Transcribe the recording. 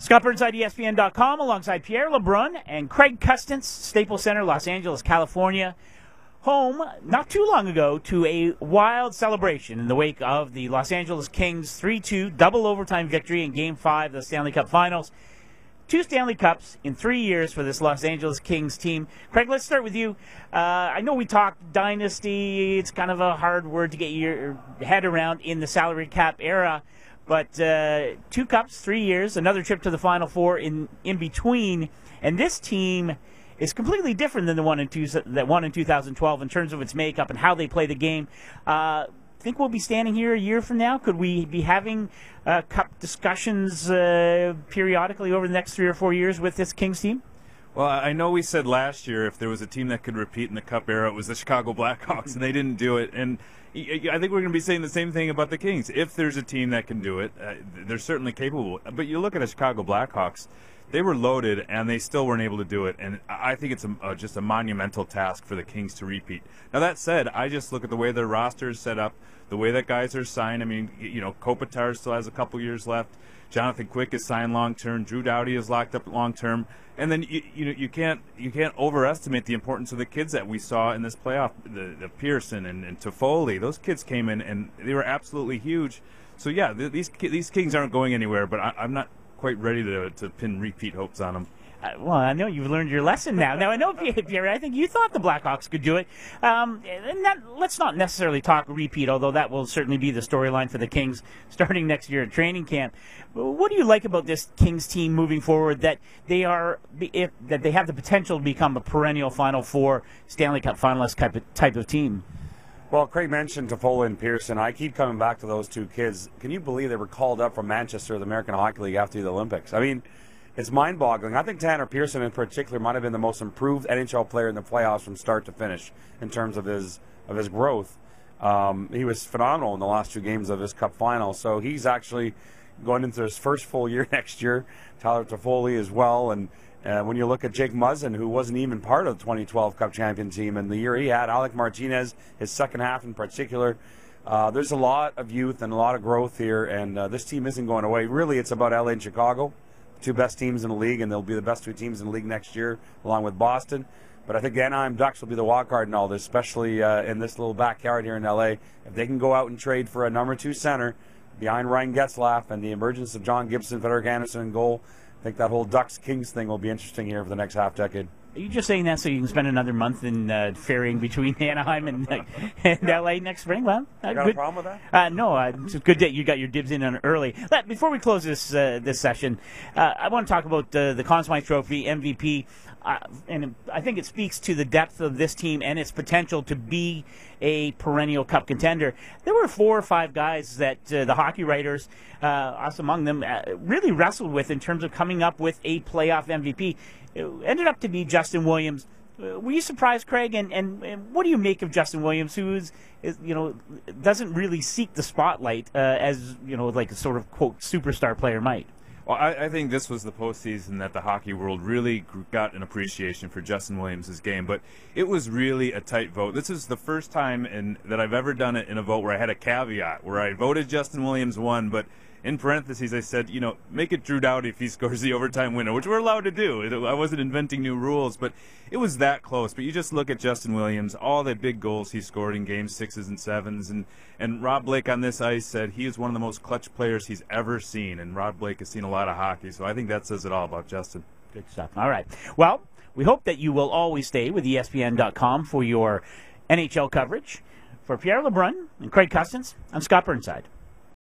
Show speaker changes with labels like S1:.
S1: Scott Burnside, ESPN.com, alongside Pierre, LeBrun, and Craig Custance, Staples Center, Los Angeles, California. Home, not too long ago, to a wild celebration in the wake of the Los Angeles Kings' 3-2 double overtime victory in Game 5 of the Stanley Cup Finals. 2 Stanley Cups in 3 years for this Los Angeles Kings team. Craig, let's start with you. I know we talked Dynasty. It's kind of a hard word to get your head around in the salary cap era. But 2 cups, 3 years, another trip to the Final Four in between. And this team is completely different than the one that won in 2012 in terms of its makeup and how they play the game. Think we'll be standing here a year from now? Could we be having cup discussions periodically over the next 3 or 4 years with this Kings team?
S2: Well, I know we said last year if there was a team that could repeat in the Cup era, it was the Chicago Blackhawks, and they didn't do it. And I think we're going to be saying the same thing about the Kings. If there's a team that can do it, they're certainly capable. But you look at the Chicago Blackhawks, they were loaded, and they still weren't able to do it. And I think it's just a monumental task for the Kings to repeat. Now, that said, I just look at the way their roster is set up, the way that guys are signed. I mean, Kopitar still has a couple years left. Jonathan Quick is signed long-term. Drew Doughty is locked up long-term. And then you can't overestimate the importance of the kids that we saw in this playoff, the Pearson and Toffoli. Those kids came in, and they were absolutely huge. So, yeah, these Kings aren't going anywhere, but I'm not quite ready to pin repeat hopes on them.
S1: Well, I know you've learned your lesson now. Now, I know, Pierre, I think you thought the Blackhawks could do it. Let's not necessarily talk repeat, although that will certainly be the storyline for the Kings starting next year at training camp. What do you like about this Kings team moving forward, that they have the potential to become a perennial Final Four Stanley Cup finalist type of team?
S3: Well, Craig mentioned Toffoli and Pearson. I keep coming back to those 2 kids. Can you believe they were called up from Manchester, the American Hockey League, after the Olympics? I mean, it's mind-boggling. I think Tanner Pearson in particular might have been the most improved NHL player in the playoffs from start to finish in terms of his growth. He was phenomenal in the last 2 games of his Cup final. So he's actually going into his first full year next year. Tyler Toffoli as well. And when you look at Jake Muzzin, who wasn't even part of the 2012 Cup champion team, and the year he had, Alec Martinez, his second half in particular, there's a lot of youth and a lot of growth here, and this team isn't going away. Really, it's about LA and Chicago, 2 best teams in the league, and they'll be the best 2 teams in the league next year, along with Boston. But I think the Anaheim Ducks will be the wild card in all this, especially in this little backyard here in LA. If they can go out and trade for a number 2 center behind Ryan Getzlaf and the emergence of John Gibson, Frederick Anderson in goal, I think that whole Ducks-Kings thing will be interesting here for the next half-decade.
S1: Are you just saying that so you can spend another month in ferrying between Anaheim and L.A. next spring? Well,
S3: you got a problem with that?
S1: No, it's good that you got your dibs in on it early. Before we close this session, I want to talk about the Conn Smythe Trophy MVP. And I think it speaks to the depth of this team and its potential to be a perennial Cup contender. There were 4 or 5 guys that the hockey writers, us among them, really wrestled with in terms of coming up with a playoff MVP. It ended up to be Justin Williams. Were you surprised, Craig? And what do you make of Justin Williams, who is doesn't really seek the spotlight as like a sort of quote superstar player might?
S2: Well, I think this was the postseason that the hockey world really got an appreciation for Justin Williams' game, but it was really a tight vote. This is the first time that I've ever done it in a vote where I had a caveat, where I voted Justin Williams won, but in parentheses I said, make it Drew Doughty if he scores the overtime winner, which we're allowed to do. I wasn't inventing new rules, but it was that close. But you just look at Justin Williams, all the big goals he scored in games 6s and 7s, and Rob Blake on this ice said he is one of the most clutch players he's ever seen, and Rob Blake has seen a lot of hockey, so I think that says it all about Justin.
S1: Good stuff. All right. Well, we hope that you will always stay with ESPN.com for your NHL coverage. For Pierre, LeBrun, and Craig Custance, I'm Scott Burnside.